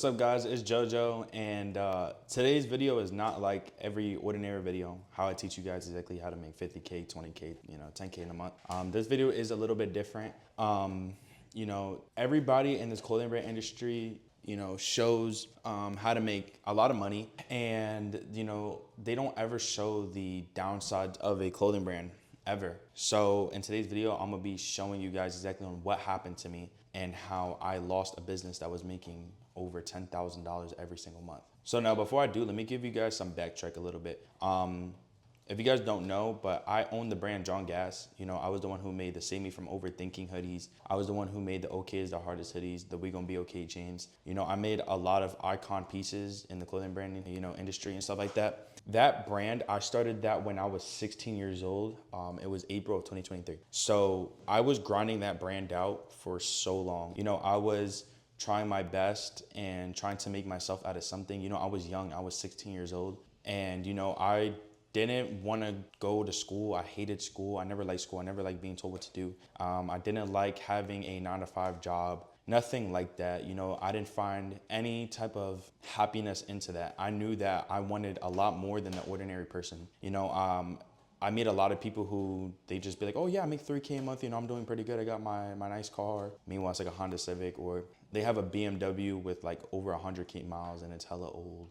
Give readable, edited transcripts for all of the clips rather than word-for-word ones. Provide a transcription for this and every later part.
What's up guys, it's JoJo, and today's video is not like every ordinary video, how I teach you guys exactly how to make 50K, 20K, 10K in a month. This video is a little bit different. Everybody in this clothing brand industry, shows how to make a lot of money, and they don't ever show the downsides of a clothing brand ever. So in today's video, I'm gonna be showing you guys exactly on what happened to me and how I lost a business that was making over $10,000 every single month. So now before I do, let me give you guys some backtrack a little bit. If you guys don't know, but I own the brand John Gas. I was the one who made the Save Me From Overthinking hoodies. I was the one who made the OK is the Hardest hoodies, the We Gon' Be Okay chains. I made a lot of icon pieces in the clothing brand, industry and stuff like that. That brand, I started that when I was 16 years old. It was April of 2023. So I was grinding that brand out for so long. I was trying my best and trying to make myself out of something. I was young, I was 16 years old. And, I didn't want to go to school. I hated school. I never liked school. I never liked being told what to do. I didn't like having a 9-to-5 job. Nothing like that. I didn't find any type of happiness into that. I knew that I wanted a lot more than the ordinary person. I meet a lot of people who they just be like, oh yeah, I make 3K a month, I'm doing pretty good. I got my nice car. Meanwhile, it's like a Honda Civic, or they have a BMW with like over 100K miles and it's hella old,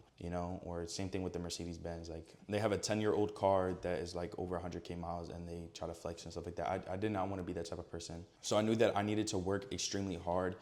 or same thing with the Mercedes Benz. Like they have a 10-year-old car that is like over 100K miles and they try to flex and stuff like that. I did not want to be that type of person. So I knew that I needed to work extremely hard,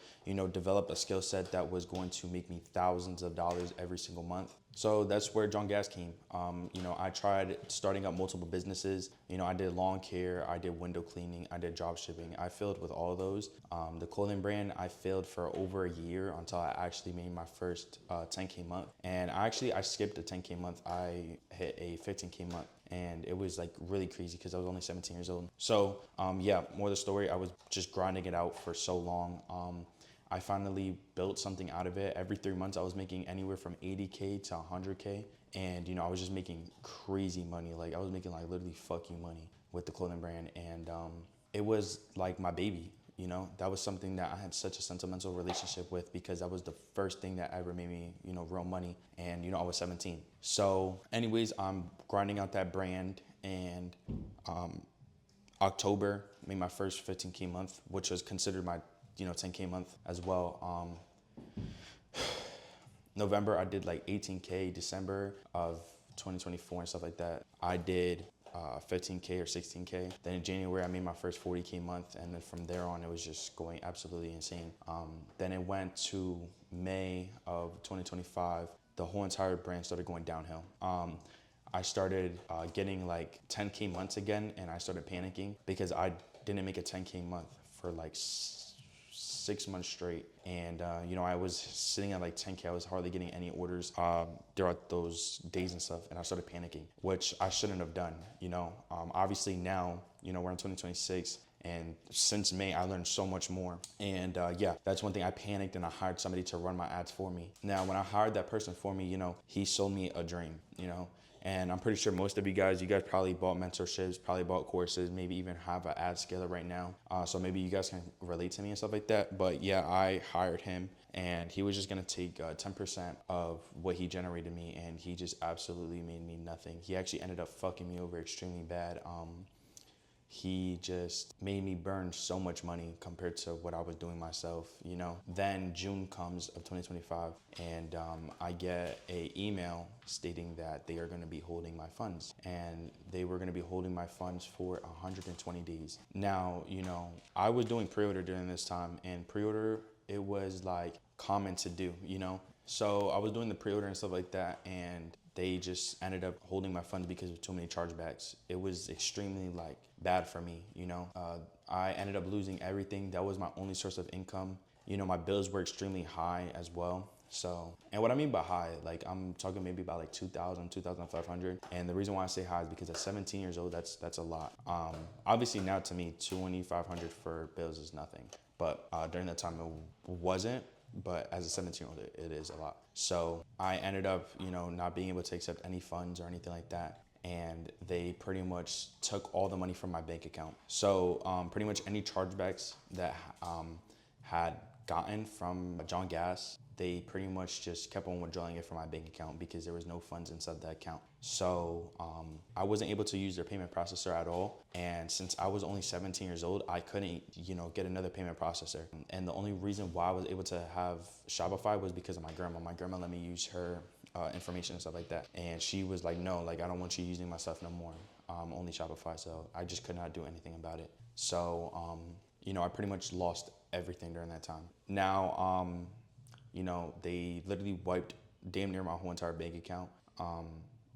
develop a skill set that was going to make me thousands of dollars every single month. So that's where John Gas came. I tried starting up multiple businesses. I did lawn care, I did window cleaning, I did drop shipping. I failed with all of those. The clothing brand, I failed for over a year until I actually made my first 10K month. And I skipped a 10K month. I hit a 15K month. And it was like really crazy because I was only 17 years old. So yeah, more of the story, I was just grinding it out for so long. I finally built something out of it. Every 3 months, I was making anywhere from 80K to 100K. And, I was just making crazy money. Like I was making like literally fuck you money with the clothing brand. And it was like my baby, that was something that I had such a sentimental relationship with because that was the first thing that ever made me, real money. And, I was 17. So anyways, I'm grinding out that brand, and October made my first 15K month, which was considered my 10K month as well. November, I did like 18K. December of 2024 and stuff like that, I did 15K or 16K. Then in January, I made my first 40K month. And then from there on, it was just going absolutely insane. Then it went to May of 2025. The whole entire brand started going downhill. I started getting like 10K months again, and I started panicking because I didn't make a 10K month for like 6 months straight. And I was sitting at like 10K. I was hardly getting any orders throughout those days and stuff, and I started panicking, which I shouldn't have done. Obviously now, we're in 2026, and since May, I learned so much more. And yeah, that's one thing. I panicked and I hired somebody to run my ads for me. Now, when I hired that person for me, he sold me a dream, and I'm pretty sure most of you guys probably bought mentorships, probably bought courses, maybe even have an ad scaler right now. So maybe you guys can relate to me and stuff like that. But yeah, I hired him, and he was just gonna take 10% of what he generated me, and he just absolutely made me nothing. He actually ended up fucking me over extremely bad. He just made me burn so much money compared to what I was doing myself, Then June comes of 2025, and I get an email stating that they are going to be holding my funds, and they were going to be holding my funds for 120 days. Now, I was doing pre-order during this time, and pre-order, it was like common to do, So I was doing the pre-order and stuff like that, and they just ended up holding my funds because of too many chargebacks. It was extremely bad for me, I ended up losing everything. That was my only source of income. My bills were extremely high as well. So, and what I mean by high, I'm talking maybe about like 2,000, 2,500. And the reason why I say high is because at 17 years old, that's a lot. Obviously now to me, 2,500 for bills is nothing. But during that time, it wasn't. But as a 17-year-old, it is a lot. So I ended up, not being able to accept any funds or anything like that. And they pretty much took all the money from my bank account. So pretty much any chargebacks that had gotten from John Gas, they pretty much just kept on withdrawing it from my bank account because there was no funds inside that account. So I wasn't able to use their payment processor at all. And since I was only 17 years old, I couldn't, get another payment processor. And the only reason why I was able to have Shopify was because of my grandma. My grandma let me use her information and stuff like that. And she was like, no, like, I don't want you using my stuff no more. Only Shopify. So I just could not do anything about it. So, I pretty much lost everything during that time. Now, they literally wiped damn near my whole entire bank account.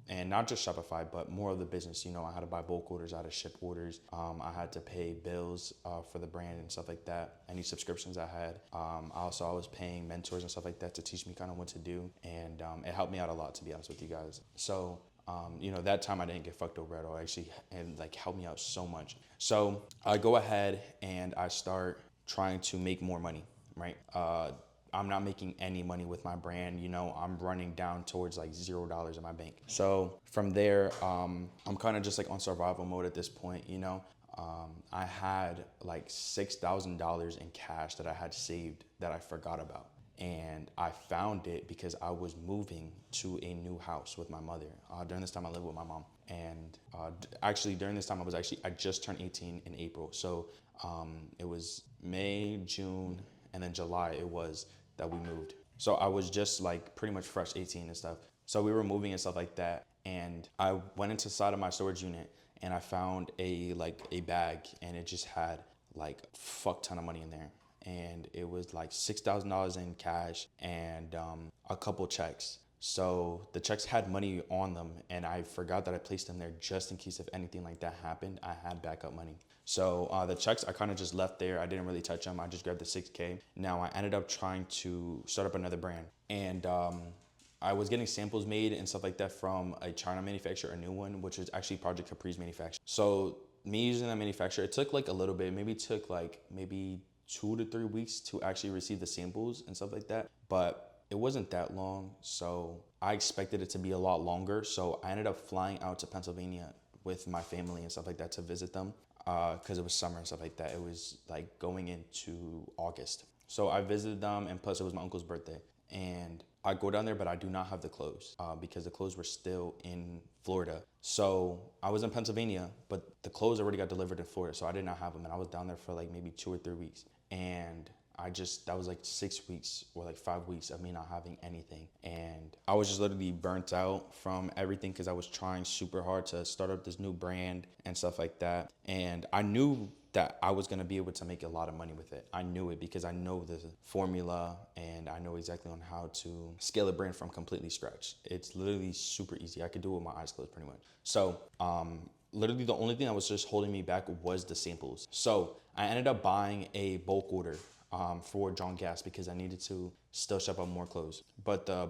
And not just Shopify, but more of the business. I had to buy bulk orders, I had to ship orders. I had to pay bills for the brand and stuff like that. Any subscriptions I had. I was paying mentors and stuff like that to teach me kind of what to do. And it helped me out a lot, to be honest with you guys. So, that time I didn't get fucked over at all, actually, and like helped me out so much. So I go ahead and I start trying to make more money, right? I'm not making any money with my brand. I'm running down towards like $0 in my bank. So from there, I'm kind of just like on survival mode at this point. I had like $6,000 in cash that I had saved that I forgot about. And I found it because I was moving to a new house with my mother. During this time, I lived with my mom. And actually, during this time, I just turned 18 in April. So it was May, June, and then July it was that we moved. So I was just like pretty much fresh 18 and stuff. So we were moving and stuff like that. And I went into the side of my storage unit and I found a bag, and it just had like a fuck ton of money in there. And it was like $6,000 in cash and a couple checks. So the checks had money on them, and I forgot that I placed them there just in case if anything like that happened, I had backup money. So the checks I kind of just left there. I didn't really touch them. I just grabbed the 6K. Now I ended up trying to start up another brand, and I was getting samples made and stuff like that from a China manufacturer, a new one, which is actually Project Capri's manufacturer. So me using that manufacturer, it took like a little bit, maybe 2 to 3 weeks to actually receive the samples and stuff like that. But it wasn't that long, so I expected it to be a lot longer. So I ended up flying out to Pennsylvania with my family and stuff like that to visit them because it was summer and stuff like that. It was like going into August. So I visited them, and plus it was my uncle's birthday. And I go down there, but I do not have the clothes because the clothes were still in Florida. So I was in Pennsylvania, but the clothes already got delivered in Florida, so I did not have them. And I was down there for like maybe 2 or 3 weeks. And that was like 6 weeks or like 5 weeks of me not having anything. And I was just literally burnt out from everything because I was trying super hard to start up this new brand and stuff like that. And I knew that I was gonna be able to make a lot of money with it. I knew it because I know the formula and I know exactly on how to scale a brand from completely scratch. It's literally super easy. I could do it with my eyes closed pretty much. So literally the only thing that was just holding me back was the samples. So I ended up buying a bulk order for John Gas because I needed to still ship out more clothes. But the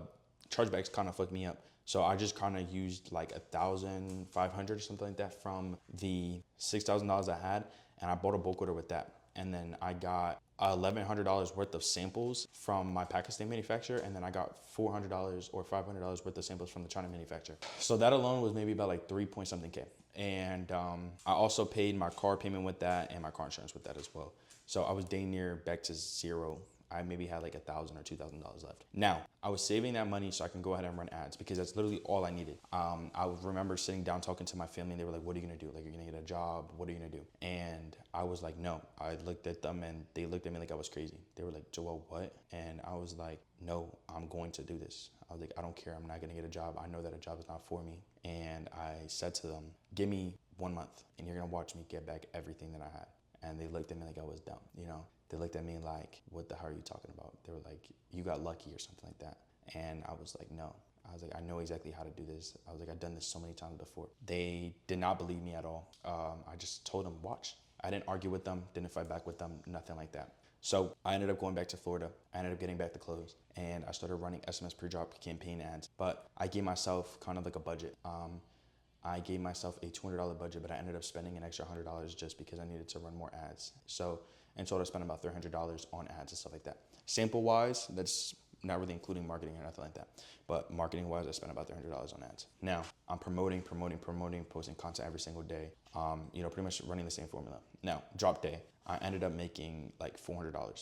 chargebacks kind of fucked me up. So I just kind of used like 1,500 or something like that from the $6,000 I had, and I bought a bulk order with that. And then I got $1,100 worth of samples from my Pakistan manufacturer, and then I got $400 or $500 worth of samples from the China manufacturer. So that alone was maybe about like 3 point something K. And I also paid my car payment with that and my car insurance with that as well. So I was dang near back to zero. I maybe had like $1,000 or $2,000 left. Now, I was saving that money so I can go ahead and run ads because that's literally all I needed. I remember sitting down talking to my family, and they were like, what are you gonna do? Like, you're gonna get a job? What are you gonna do? And I was like, no. I looked at them and they looked at me like I was crazy. They were like, Joel, what? And I was like, no, I'm going to do this. I was like, I don't care. I'm not gonna get a job. I know that a job is not for me. And I said to them, give me 1 month and you're gonna watch me get back everything that I had. And they looked at me like I was dumb, They looked at me like, what the hell are you talking about? They were like, you got lucky or something like that. And I was like, no. I was like, I know exactly how to do this. I was like, I've done this so many times before. They did not believe me at all. I just told them, watch. I didn't argue with them, didn't fight back with them, nothing like that. So I ended up going back to Florida. I ended up getting back the clothes, and I started running SMS pre-drop campaign ads. But I gave myself kind of like a budget. I gave myself a $200 budget, but I ended up spending an extra $100 just because I needed to run more ads. So in total, I spent about $300 on ads and stuff like that. Sample-wise, that's not really including marketing or nothing like that. But marketing-wise, I spent about $300 on ads. Now, I'm promoting, posting content every single day. Pretty much running the same formula. Now, drop day, I ended up making like $400.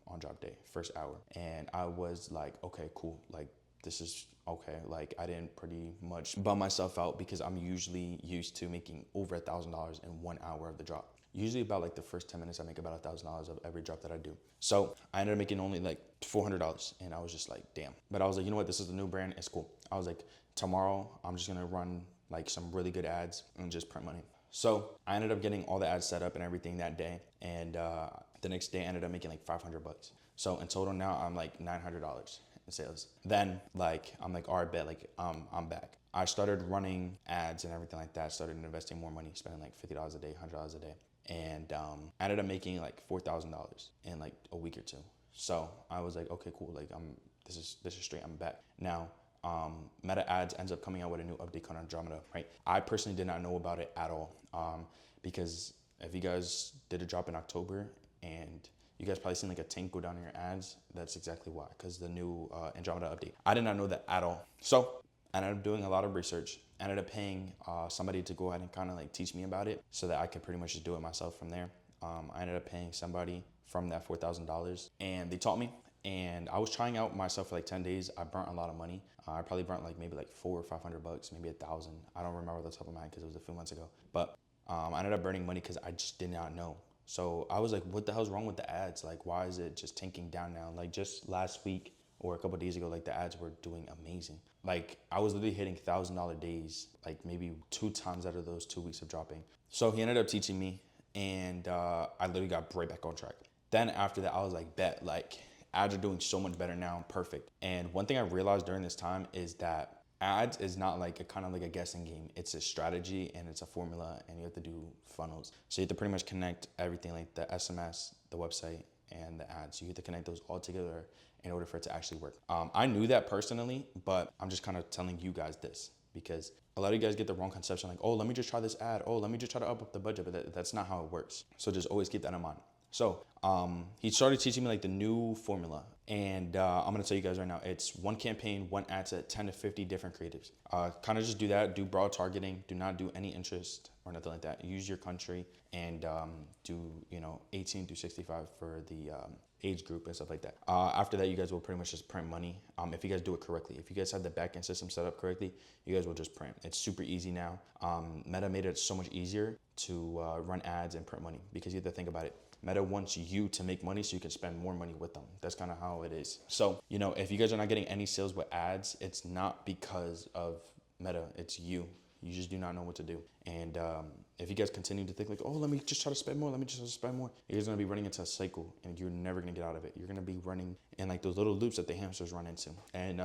on drop day, first hour. And I was like, okay, cool. Like, this is okay. Like, I didn't pretty much bum myself out because I'm usually used to making over $1,000 in 1 hour of the drop. Usually about like the first 10 minutes, I make about $1,000 of every drop that I do. So I ended up making only like $400, and I was just like, damn. But I was like, you know what? This is the new brand. It's cool. I was like, tomorrow I'm just gonna run like some really good ads and just print money. So I ended up getting all the ads set up and everything that day. And the next day I ended up making like $500. So in total now I'm like $900 in sales. Then like, I'm like, all right, bet, like I'm back. I started running ads and everything like that. Started investing more money, spending like $50 a day, $100 a day. And I ended up making like $4,000 in like a week or two. So I was like, okay, cool. Like this is straight. I'm back. Now, Meta Ads ends up coming out with a new update called Andromeda, right? I personally did not know about it at all, because if you guys did a drop in October and you guys probably seen like a tank go down in your ads, that's exactly why, because the new Andromeda update. I did not know that at all. So I ended up doing a lot of research. I ended up paying somebody to go ahead and kind of like teach me about it so that I could pretty much just do it myself from there. I ended up paying somebody from that $4,000, and they taught me. And I was trying out myself for like 10 days. I burnt a lot of money. I probably burnt like maybe like $400 or $500, maybe $1,000. I don't remember the top of my head because it was a few months ago. But I ended up burning money because I just did not know. So I was like, what the hell's wrong with the ads? Like, why is it just tanking down now? Like just last week or a couple of days ago, like the ads were doing amazing. Like I was literally hitting $1,000 days, like maybe 2 times out of those 2 weeks of dropping. So he ended up teaching me, and I literally got right back on track. Then after that, I was like, bet, like ads are doing so much better now, perfect. And one thing I realized during this time is that ads is not like a kind of like a guessing game. It's a strategy and it's a formula, and you have to do funnels. So you have to pretty much connect everything, like the SMS, the website, and the ads. You have to connect those all together in order for it to actually work. I knew that personally, but I'm just kind of telling you guys this because a lot of you guys get the wrong conception, like, oh, let me just try this ad. Oh, let me just try to up the budget, but that's not how it works. So just always keep that in mind. So he started teaching me like the new formula, and I'm gonna tell you guys right now, it's 1 campaign, 1 ad set, 10 to 50 different creatives. Kind of just do that, do broad targeting, do not do any interest or nothing like that. Use your country and do 18 to 65 for the age group and stuff like that. After that, you guys will pretty much just print money. If you guys do it correctly, if you guys have the backend system set up correctly, you guys will just print. It's super easy now. Meta made it so much easier to run ads and print money because you have to think about it. Meta wants you to make money so you can spend more money with them. That's kind of how it is. So, if you guys are not getting any sales with ads, it's not because of Meta, it's you. You just do not know what to do. And if you guys continue to think like, oh, let me just try to spend more, you're just gonna be running into a cycle and you're never gonna get out of it. You're gonna be running in like those little loops that the hamsters run into. And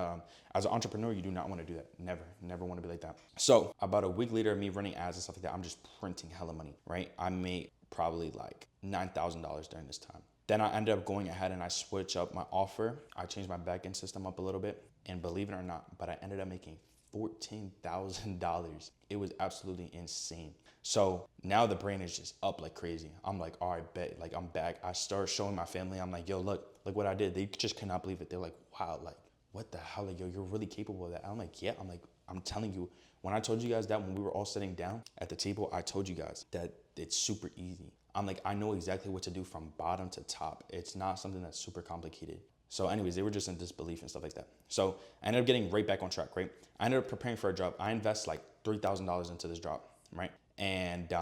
as an entrepreneur, you do not wanna do that. Never wanna be like that. So about a week later of me running ads and stuff like that, I'm just printing hella money, right? I made probably like $9,000 during this time. Then I ended up going ahead and I switched up my offer. I changed my backend system up a little bit, and believe it or not, but I ended up making $14,000. It was absolutely insane. So now the brain is just up like crazy. I'm like, all right, bet, like I'm back. I start showing my family. I'm like, yo, look what I did. They just could not believe it. They're like, wow, like what the hell? Like, yo, you're really capable of that. I'm like, yeah. I'm telling you, when I told you guys that when we were all sitting down at the table, I told you guys that it's super easy. I'm like, I know exactly what to do from bottom to top. It's not something that's super complicated. So anyways, they were just in disbelief and stuff like that. So I ended up getting right back on track, right? I ended up preparing for a drop. I invest like $3,000 into this drop, right? And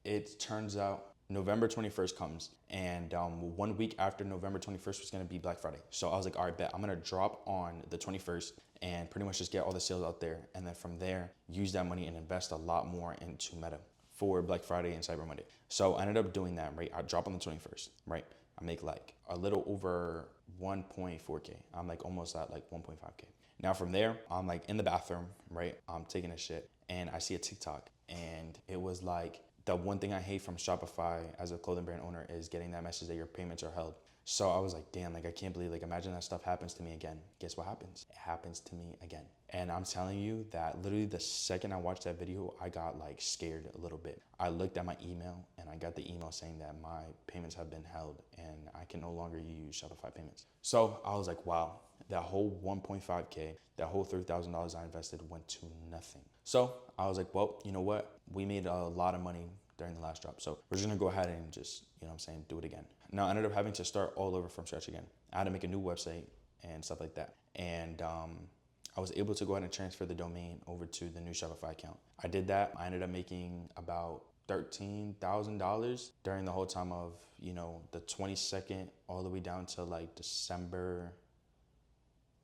it turns out November 21st comes, and 1 week after November 21st was gonna be Black Friday. So I was like, all right, bet, I'm gonna drop on the 21st and pretty much just get all the sales out there. And then from there, use that money and invest a lot more into Meta for Black Friday and Cyber Monday. So I ended up doing that, right? I drop on the 21st, right? I make like a little over 1.4K. I'm like almost at like 1.5K. Now from there, I'm like in the bathroom, right? I'm taking a shit and I see a TikTok, and it was like, the one thing I hate from Shopify as a clothing brand owner is getting that message that your payments are held. So I was like, damn, like I can't believe, like imagine that stuff happens to me again. Guess what happens? It happens to me again. And I'm telling you that literally the second I watched that video, I got like scared a little bit. I looked at my email and I got the email saying that my payments have been held and I can no longer use Shopify payments. So I was like, wow, that whole 1.5K, that whole $3,000 I invested went to nothing. So I was like, well, you know what? We made a lot of money during the last drop. So we're just gonna go ahead and just, do it again. Now I ended up having to start all over from scratch again. I had to make a new website and stuff like that. And I was able to go ahead and transfer the domain over to the new Shopify account. I did that. I ended up making about $13,000 during the whole time of, the 22nd all the way down to like December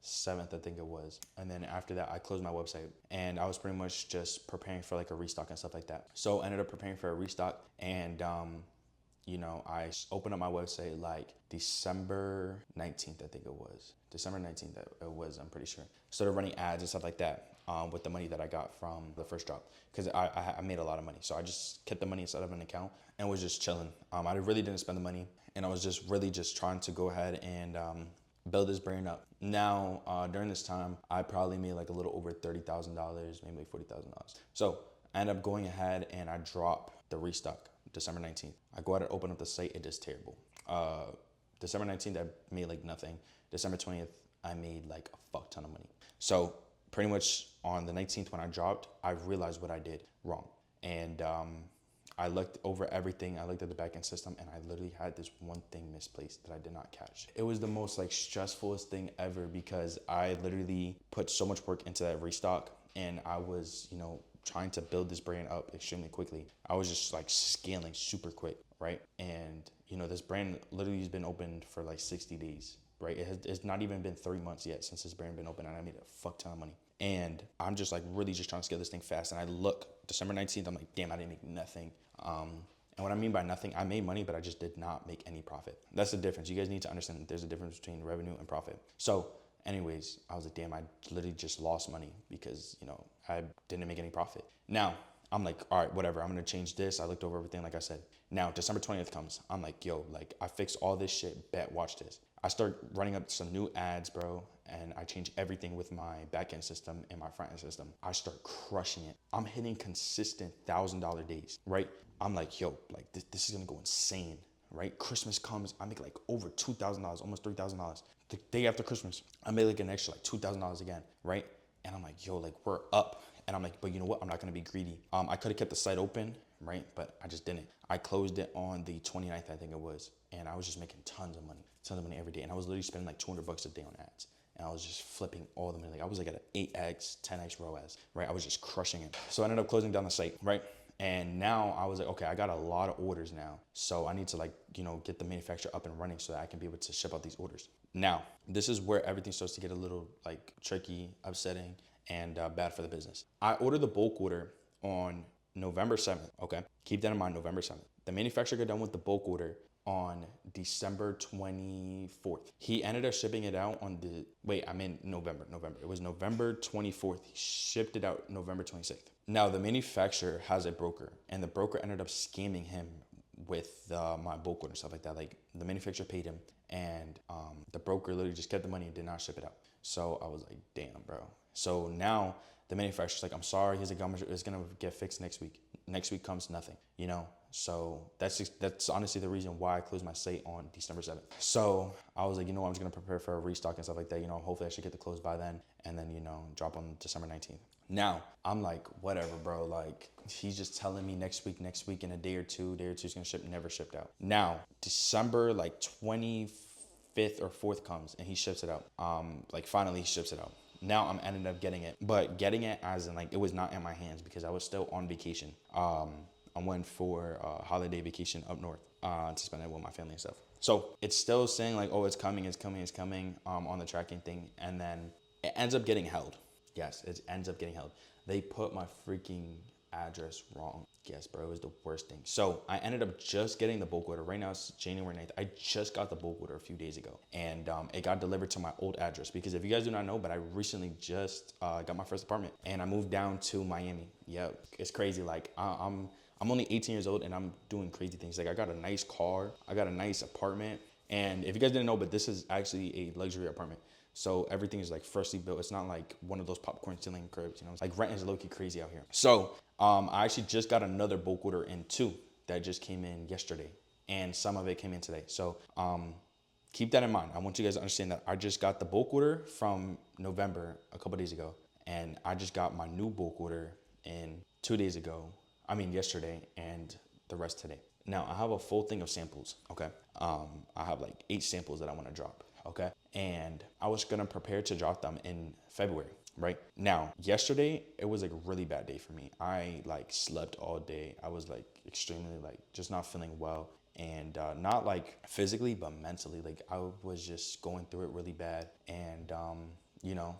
7th, I think it was. And then after that, I closed my website and I was pretty much just preparing for like a restock and stuff like that. So I ended up preparing for a restock and, I opened up my website like December 19th, I think it was. December 19th, it was, I'm pretty sure. Started running ads and stuff like that with the money that I got from the first drop because I made a lot of money. So I just kept the money inside of an account and was just chilling. I really didn't spend the money and I was just really just trying to go ahead and build this brand up. Now, during this time, I probably made like a little over $30,000, maybe like $40,000. So I ended up going ahead and I dropped the restock December 19th. I go ahead and open up the site, it is terrible. December 19th, I made like nothing. December 20th, I made like a fuck ton of money. So pretty much on the 19th when I dropped, I realized what I did wrong. And I looked over everything. I looked at the backend system and I literally had this one thing misplaced that I did not catch. It was the most like stressfulest thing ever because I literally put so much work into that restock and I was, trying to build this brand up extremely quickly. I was just like scaling super quick, right? And this brand literally has been opened for like 60 days, right? It's not even been 3 months yet since this brand been open and I made a fuck ton of money. And I'm just like really just trying to scale this thing fast. And I look December 19th, I'm like, damn, I didn't make nothing. And what I mean by nothing, I made money, but I just did not make any profit. That's the difference. You guys need to understand that there's a difference between revenue and profit. So anyways, I was like, damn, I literally just lost money because, I didn't make any profit. Now, I'm like, all right, whatever. I'm going to change this. I looked over everything, like I said. Now, December 20th comes. I'm like, yo, like, I fixed all this shit. Bet, watch this. I start running up some new ads, bro, and I change everything with my backend system and my front end system. I start crushing it. I'm hitting consistent $1,000 days, right? I'm like, yo, like, this is going to go insane, right? Christmas comes. I make like over $2,000, almost $3,000. The day after Christmas, I made like an extra like $2,000 again, right? And I'm like, yo, like we're up. And I'm like, but you know what? I'm not gonna be greedy. I could have kept the site open, right? But I just didn't. I closed it on the 29th, I think it was. And I was just making tons of money every day. And I was literally spending like $200 a day on ads. And I was just flipping all the money. Like I was like at an 8x, 10x ROAS, right? I was just crushing it. So I ended up closing down the site, right? And now I was like, okay, I got a lot of orders now. So I need to like, get the manufacturer up and running so that I can be able to ship out these orders. Now, this is where everything starts to get a little like tricky, upsetting, and bad for the business. I ordered the bulk order on November 7th, okay? Keep that in mind, November 7th. The manufacturer got done with the bulk order on December 24th. He ended up shipping it out on November. It was November 24th. He shipped it out November 26th. Now, the manufacturer has a broker, and the broker ended up scamming him with my bulk order and stuff like that. Like, the manufacturer paid him, and the broker literally just kept the money and did not ship it out. So I was like, damn, bro. So now the manufacturer's like, I'm sorry, it's gonna get fixed next week. Next week comes nothing, So that's honestly the reason why I closed my site on December 7th. So I was like, I'm just gonna prepare for a restock and stuff like that. Hopefully I should get the close by then and then, drop on December 19th. Now I'm like, whatever, bro. Like he's just telling me next week in a day or two is gonna ship, never shipped out. Now, December like 25th or 4th comes and he ships it out. Like finally he ships it out. Now I'm ended up getting it, but getting it as in like, it was not in my hands because I was still on vacation. I went for a holiday vacation up north to spend it with my family and stuff. So it's still saying like, oh, it's coming on the tracking thing. And then it ends up getting held. Yes, it ends up getting held. They put my freaking address wrong. Yes, bro, it was the worst thing. So I ended up just getting the bulk order. Right now it's January 9th. I just got the bulk order a few days ago. And it got delivered to my old address because if you guys do not know, but I recently just got my first apartment and I moved down to Miami. Yeah, it's crazy. Like I'm only 18 years old and I'm doing crazy things. Like I got a nice car, I got a nice apartment. And if you guys didn't know, but this is actually a luxury apartment. So everything is like freshly built. It's not like one of those popcorn ceiling cribs, It's like rent is low-key crazy out here. So I actually just got another bulk order in too that just came in yesterday. And some of it came in today. So keep that in mind. I want you guys to understand that I just got the bulk order from November a couple days ago. And I just got my new bulk order in 2 days ago. Yesterday and the rest today. Now I have a full thing of samples, okay? I have like 8 samples that I want to drop, okay? And I was gonna prepare to drop them in February, right? Now, yesterday, it was like a really bad day for me. I like slept all day. I was like extremely like just not feeling well. And not like physically, but mentally. Like I was just going through it really bad. And you know,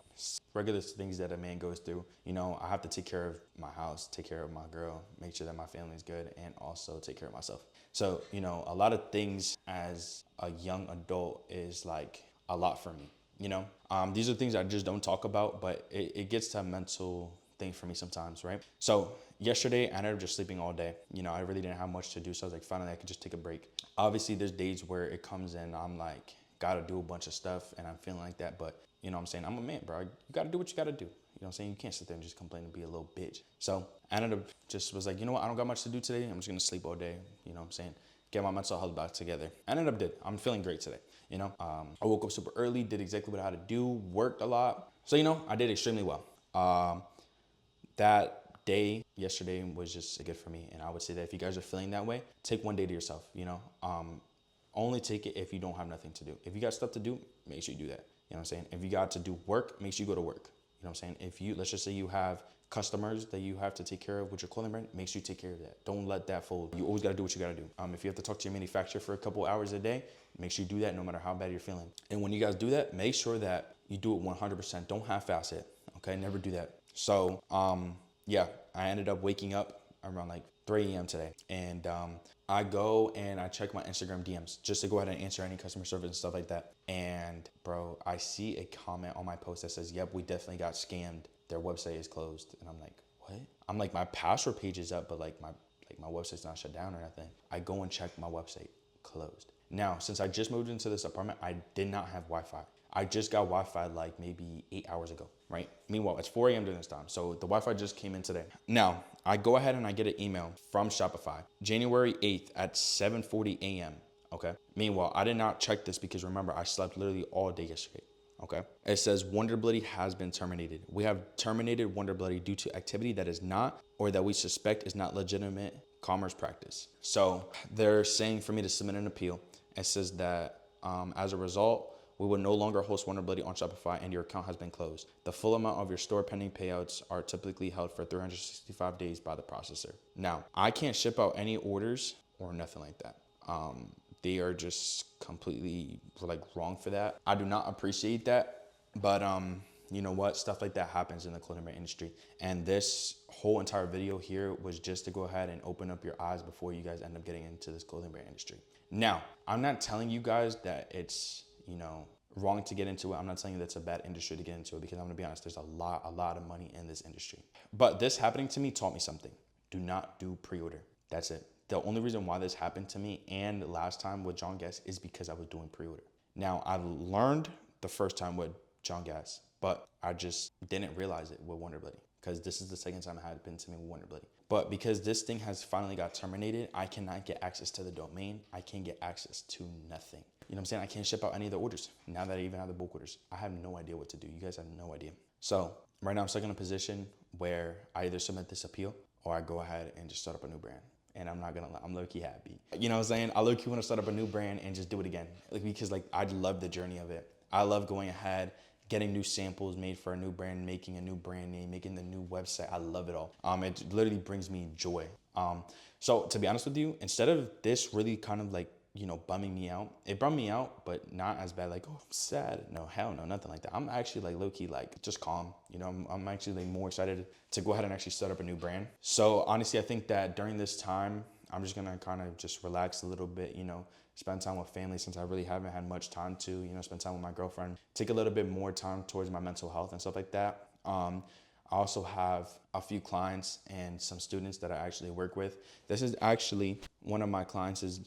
regular things that a man goes through. You know, I have to take care of my house, take care of my girl, make sure that my family's good, and also take care of myself. So, you know, a lot of things as a young adult is like a lot for me, you know? These are things I just don't talk about, but it gets to a mental thing for me sometimes, right? So yesterday, I ended up just sleeping all day. You know, I really didn't have much to do, so I was like, finally, I could just take a break. Obviously, there's days where it comes in, I'm like, gotta do a bunch of stuff, and I'm feeling like that, but you know what I'm saying? I'm a man, bro. You gotta do what you gotta do. You know what I'm saying? You can't sit there and just complain and be a little bitch. So I ended up just was like, you know what? I don't got much to do today. I'm just gonna sleep all day. You know what I'm saying? Get my mental health back together. I ended up did. I'm feeling great today. You know, I woke up super early, did exactly what I had to do, worked a lot. So, you know, I did extremely well. That day yesterday was just good for me. And I would say that if you guys are feeling that way, take one day to yourself, you know, only take it if you don't have nothing to do. If you got stuff to do, make sure you do that. You know what I'm saying? If you got to do work, make sure you go to work. You know what I'm saying? If you, let's just say you have customers that you have to take care of with your clothing brand, make sure you take care of that. Don't let that fold. You always got to do what you got to do. If you have to talk to your manufacturer for a couple hours a day, make sure you do that no matter how bad you're feeling. And when you guys do that, make sure that you do it 100%. Don't half-ass it. Okay? Never do that. So, yeah, I ended up waking up around like 3 a.m. today. And I go and I check my Instagram DMs just to go ahead and answer any customer service and stuff like that. And bro, I see a comment on my post that says, yep, we definitely got scammed. Their website is closed. And I'm like, what? I'm like, my password page is up, but like my website's not shut down or nothing. I go and check my website, closed. Now, since I just moved into this apartment, I did not have Wi-Fi. I just got Wi-Fi like maybe 8 hours ago, right? Meanwhile, it's 4 a.m. during this time. So the Wi-Fi just came in today. Now, I go ahead and I get an email from Shopify, January 8th at 7:40 a.m., okay? Meanwhile, I did not check this because remember, I slept literally all day yesterday, okay? It says Wonderbloody has been terminated. We have terminated Wonderbloody due to activity that is not, or that we suspect is not legitimate commerce practice. So they're saying for me to submit an appeal. It says that as a result, we will no longer host Wonderbloody on Shopify and your account has been closed. The full amount of your store pending payouts are typically held for 365 days by the processor. Now, I can't ship out any orders or nothing like that. They are just completely like wrong for that. I do not appreciate that, but you know what? Stuff like that happens in the clothing brand industry. And this whole entire video here was just to go ahead and open up your eyes before you guys end up getting into this clothing brand industry. Now, I'm not telling you guys that it's, you know, wrong to get into it. I'm not telling you that's a bad industry to get into it because I'm gonna be honest, there's a lot of money in this industry. But this happening to me taught me something. Do not do pre-order. That's it. The only reason why this happened to me and last time with John Guest is because I was doing pre-order. Now, I learned the first time with John Guest, but I just didn't realize it with Wonderbloody because this is the second time it had been to me with Wonderbloody. But because this thing has finally got terminated, I cannot get access to the domain. I can't get access to nothing. You know what I'm saying? I can't ship out any of the orders now that I even have the bulk orders. I have no idea what to do. You guys have no idea. So right now I'm stuck in a position where I either submit this appeal or I go ahead and just start up a new brand. And I'm not gonna lie, I'm low-key happy. You know what I'm saying? I low-key wanna start up a new brand and just do it again. Like, because like, I love the journey of it. I love going ahead, getting new samples made for a new brand, making a new brand name, making the new website. I love it all. It literally brings me joy. So to be honest with you, instead of this really kind of like, you know, bumming me out, it bummed me out, but not as bad, like, oh, I'm sad. No, hell no, nothing like that. I'm actually like low-key, like just calm. You know, I'm actually like more excited to go ahead and actually start up a new brand. So honestly, I think that during this time, I'm just gonna kind of just relax a little bit, you know, spend time with family since I really haven't had much time to, you know, spend time with my girlfriend, take a little bit more time towards my mental health and stuff like that. I also have a few clients and some students that I actually work with. This is actually one of my clients'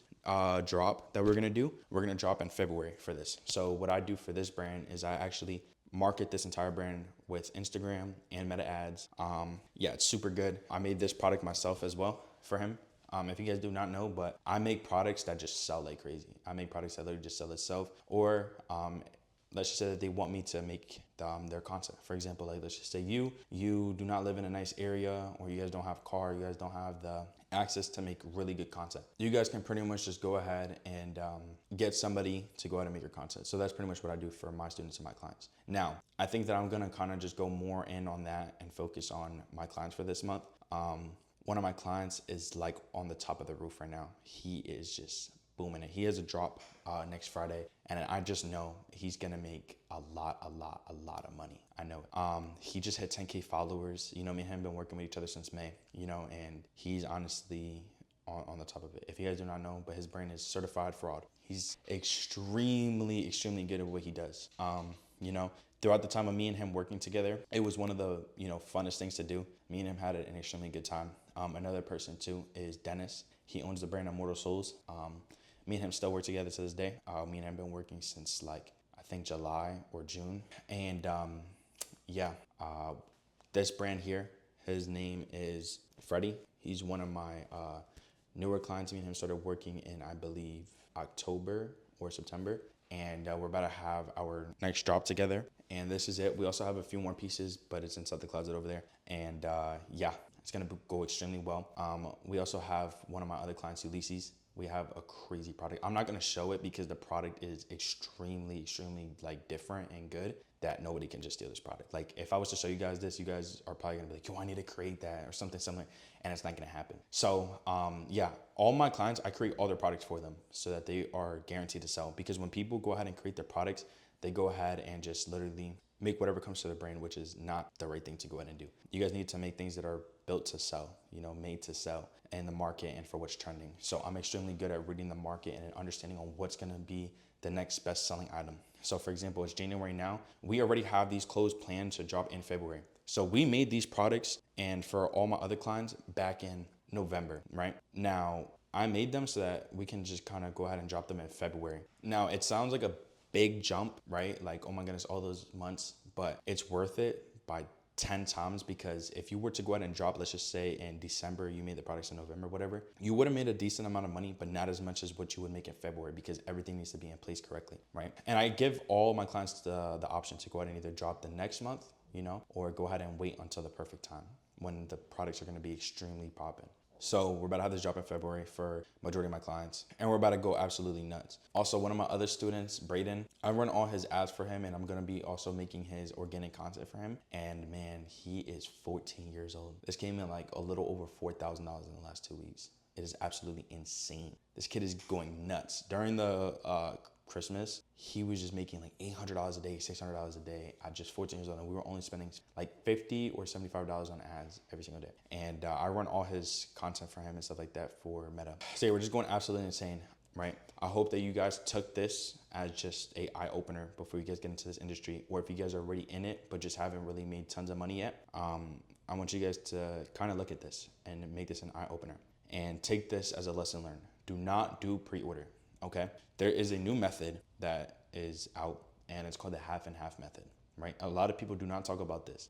drop that we're gonna do. We're gonna drop in February for this. So what I do for this brand is I actually market this entire brand with Instagram and meta ads. Yeah, it's super good. I made this product myself as well for him. If you guys do not know, but I make products that just sell like crazy. I make products that literally just sell itself, or let's just say that they want me to make their content. For example, like let's just say you do not live in a nice area, or you guys don't have a car, you guys don't have the access to make really good content. You guys can pretty much just go ahead and get somebody to go ahead and make your content. So that's pretty much what I do for my students and my clients. Now, I think that I'm gonna kind of just go more in on that and focus on my clients for this month. One of my clients is like on the top of the roof right now. He is just booming it. He has a drop next Friday, and I just know he's gonna make a lot of money. I know it. He just hit 10K followers. You know, me and him been working with each other since May, you know, and he's honestly on the top of it. If you guys do not know, but his brand is certified fraud. He's extremely good at what he does. You know, throughout the time of me and him working together, it was one of the, you know, funnest things to do. Me and him had an extremely good time. Another person too is Dennis. He owns the brand Immortal Souls. Me and him still work together to this day. Me and him have been working since like, I think July or June. And this brand here, his name is Freddie. He's one of my newer clients. Me and him started working in, I believe, October or September. And we're about to have our next drop together. And this is it. We also have a few more pieces, but it's inside the closet over there. And it's gonna go extremely well. We also have one of my other clients, Ulysses. We have a crazy product. I'm not gonna show it because the product is extremely like different and good that nobody can just steal this product. Like if I was to show you guys this, you guys are probably gonna be like, yo, I need to create that or something, and it's not gonna happen. So all my clients, I create all their products for them so that they are guaranteed to sell. Because when people go ahead and create their products, they go ahead and just literally make whatever comes to their brain, which is not the right thing to go ahead and do. You guys need to make things that are built to sell, you know, made to sell in the market and for what's trending. So I'm extremely good at reading the market and understanding on what's gonna be the next best selling item. So for example, it's January now. We already have these clothes planned to drop in February. So we made these products, and for all my other clients back in November, right? Now, I made them so that we can just kind of go ahead and drop them in February. Now, it sounds like a big jump, right? Like, oh my goodness, all those months, but it's worth it by 10 times, because if you were to go ahead and drop, let's just say in December, you made the products in November, whatever, you would have made a decent amount of money, but not as much as what you would make in February, because everything needs to be in place correctly, right? And I give all my clients the option to go ahead and either drop the next month, you know, or go ahead and wait until the perfect time when the products are going to be extremely popping. So we're about to have this drop in February for majority of my clients, and we're about to go absolutely nuts. Also, one of my other students, Braden, I run all his ads for him, and I'm gonna be also making his organic content for him. And man, he is 14 years old. This came in like a little over $4,000 in the last 2 weeks. It is absolutely insane. This kid is going nuts. During the Christmas, he was just making like $800 a day, $600 a day at just 14 years old, and we were only spending like $50 or $75 on ads every single day. And I run all his content for him and stuff like that for Meta. So yeah, we're just going absolutely insane, right? I hope that you guys took this as just a eye opener before you guys get into this industry, or if you guys are already in it but just haven't really made tons of money yet. I want you guys to kind of look at this and make this an eye opener and take this as a lesson learned. Do not do pre-order. Okay, there is a new method that is out, and it's called the half and half method, right? A lot of people do not talk about this.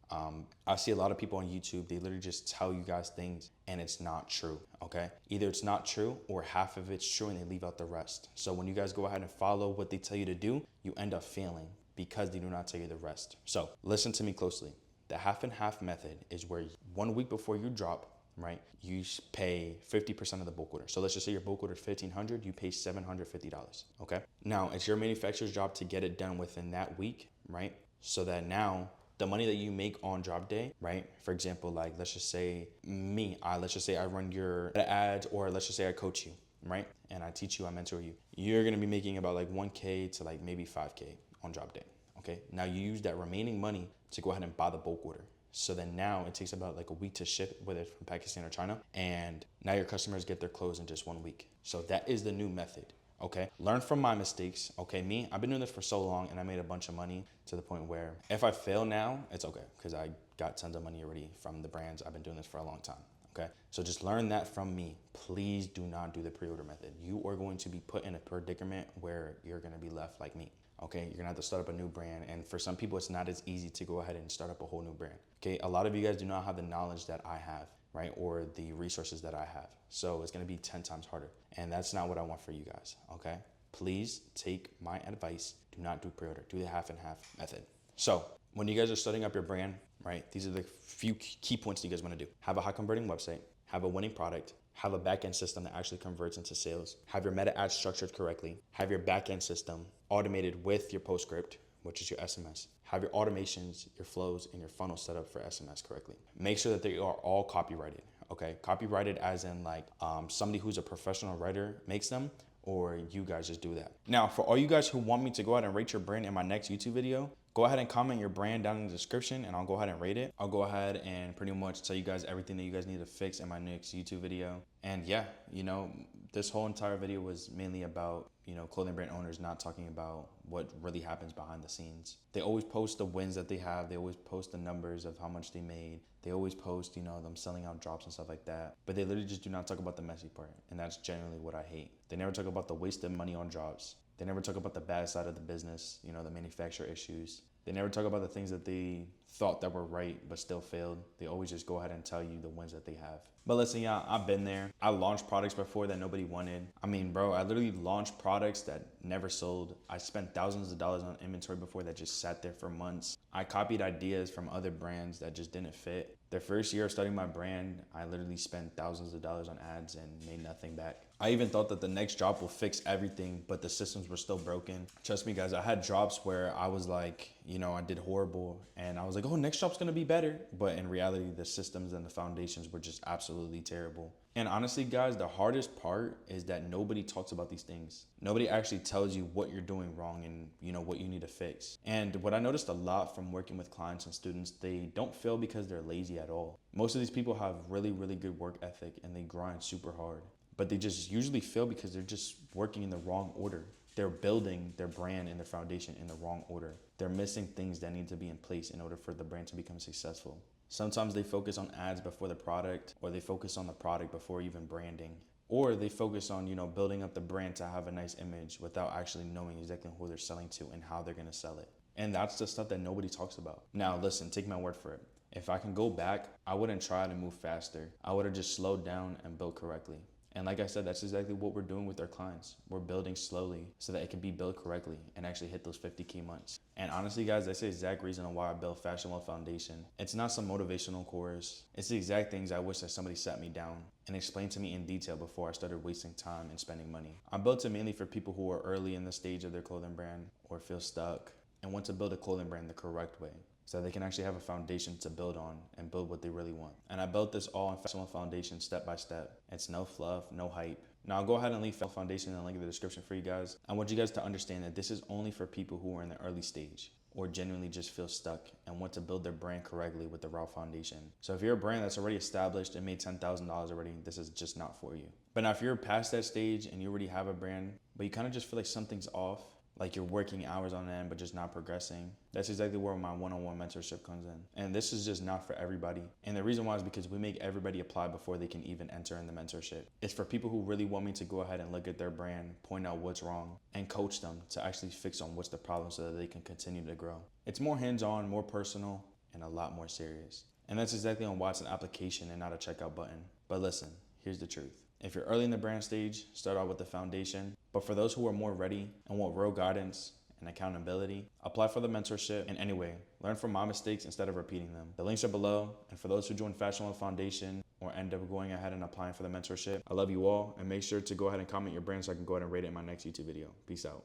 I see a lot of people on YouTube, they literally just tell you guys things and it's not true, okay? Either it's not true or half of it's true and they leave out the rest. So when you guys go ahead and follow what they tell you to do, you end up failing because they do not tell you the rest. So listen to me closely. The half and half method is where 1 week before you drop, right, you pay 50% of the bulk order. So let's just say your bulk order is $1,500, you pay $750, okay? Now, it's your manufacturer's job to get it done within that week, right? So that now the money that you make on drop day, right? For example, like let's just say let's just say I run your ads, or let's just say I coach you, right? And I teach you, I mentor you. You're gonna be making about like 1K to like maybe 5K on drop day, okay? Now you use that remaining money to go ahead and buy the bulk order. So then now it takes about like a week to ship, whether it's from Pakistan or China. And now your customers get their clothes in just 1 week. So that is the new method, okay? Learn from my mistakes, okay? I've been doing this for so long, and I made a bunch of money to the point where if I fail now, it's okay, because I got tons of money already from the brands. I've been doing this for a long time, okay? So just learn that from me. Please do not do the pre-order method. You are going to be put in a predicament where you're gonna be left like me. Okay, you're gonna have to start up a new brand. And for some people, it's not as easy to go ahead and start up a whole new brand. Okay, a lot of you guys do not have the knowledge that I have, right? Or the resources that I have. So it's gonna be 10 times harder. And that's not what I want for you guys, okay? Please take my advice Do not do pre-order. Do the half and half method. So when you guys are setting up your brand, right, these are the few key points that you guys want to do. Have a high converting website, have a winning product, have a back-end system that actually converts into sales, have your meta ads structured correctly, have your back-end system automated with your PostScript, which is your SMS. Have your automations, your flows, and your funnel set up for SMS correctly. Make sure that they are all copyrighted, okay? Copyrighted as in like somebody who's a professional writer makes them, or you guys just do that. Now, for all you guys who want me to go ahead and rate your brand in my next YouTube video, go ahead and comment your brand down in the description and I'll go ahead and rate it. I'll go ahead and pretty much tell you guys everything that you guys need to fix in my next YouTube video. And yeah, you know, this whole entire video was mainly about, you know, clothing brand owners not talking about what really happens behind the scenes. They always post the wins that they have. They always post the numbers of how much they made. They always post, you know, them selling out drops and stuff like that. But they literally just do not talk about the messy part. And that's generally what I hate. They never talk about the wasted money on drops. They never talk about the bad side of the business, you know, the manufacturer issues. They never talk about the things that they thought that were right but still failed. They always just go ahead and tell you the wins that they have. But listen, yeah, I've been there. I launched products before that nobody wanted. I mean, bro, I literally launched products that never sold. I spent thousands of dollars on inventory before that just sat there for months. I copied ideas from other brands that just didn't fit. The first year of starting my brand, I literally spent thousands of dollars on ads and made nothing back. I even thought that the next drop will fix everything, but the systems were still broken. Trust me, guys, I had drops where I was like, you know, I did horrible and I was like, oh, next drop's gonna be better. But in reality, the systems and the foundations were just absolutely terrible. And honestly, guys, the hardest part is that nobody talks about these things. Nobody actually tells you what you're doing wrong and, you know, what you need to fix. And what I noticed a lot from working with clients and students, they don't fail because they're lazy at all. Most of these people have really, really good work ethic and they grind super hard. But they just usually fail because they're just working in the wrong order. They're building their brand and their foundation in the wrong order. They're missing things that need to be in place in order for the brand to become successful. Sometimes they focus on ads before the product, or they focus on the product before even branding, or they focus on, you know, building up the brand to have a nice image without actually knowing exactly who they're selling to and how they're gonna sell it. And that's the stuff that nobody talks about. Now, listen, take my word for it. If I can go back, I wouldn't try to move faster. I would have just slowed down and built correctly. And like I said, that's exactly what we're doing with our clients. We're building slowly so that it can be built correctly and actually hit those 50 key months. And honestly, guys, that's the exact reason why I built Fashion Wealth Foundation. It's not some motivational course. It's the exact things I wish that somebody sat me down and explained to me in detail before I started wasting time and spending money. I built it mainly for people who are early in the stage of their clothing brand or feel stuck and want to build a clothing brand the correct way, so they can actually have a foundation to build on and build what they really want. And I built this all on Fashion Wealth Foundation step by step. It's no fluff, no hype. Now I'll go ahead and leave Fashion Wealth Foundation in the link in the description for you guys. I want you guys to understand that this is only for people who are in the early stage or genuinely just feel stuck and want to build their brand correctly with the raw foundation. So if you're a brand that's already established and made $10,000 already, this is just not for you. But now if you're past that stage and you already have a brand, but you kind of just feel like something's off, like you're working hours on end but just not progressing, that's exactly where my one-on-one mentorship comes in. And this is just not for everybody. And the reason why is because we make everybody apply before they can even enter in the mentorship. It's for people who really want me to go ahead and look at their brand, point out what's wrong, and coach them to actually fix on what's the problem so that they can continue to grow. It's more hands-on, more personal, and a lot more serious. And that's exactly on why it's an application and not a checkout button. But listen, here's the truth. If you're early in the brand stage, start out with the foundation. But for those who are more ready and want real guidance and accountability, apply for the mentorship. And anyway, learn from my mistakes instead of repeating them. The links are below. And for those who join Fashion Wealth Foundation or end up going ahead and applying for the mentorship, I love you all. And make sure to go ahead and comment your brand so I can go ahead and rate it in my next YouTube video. Peace out.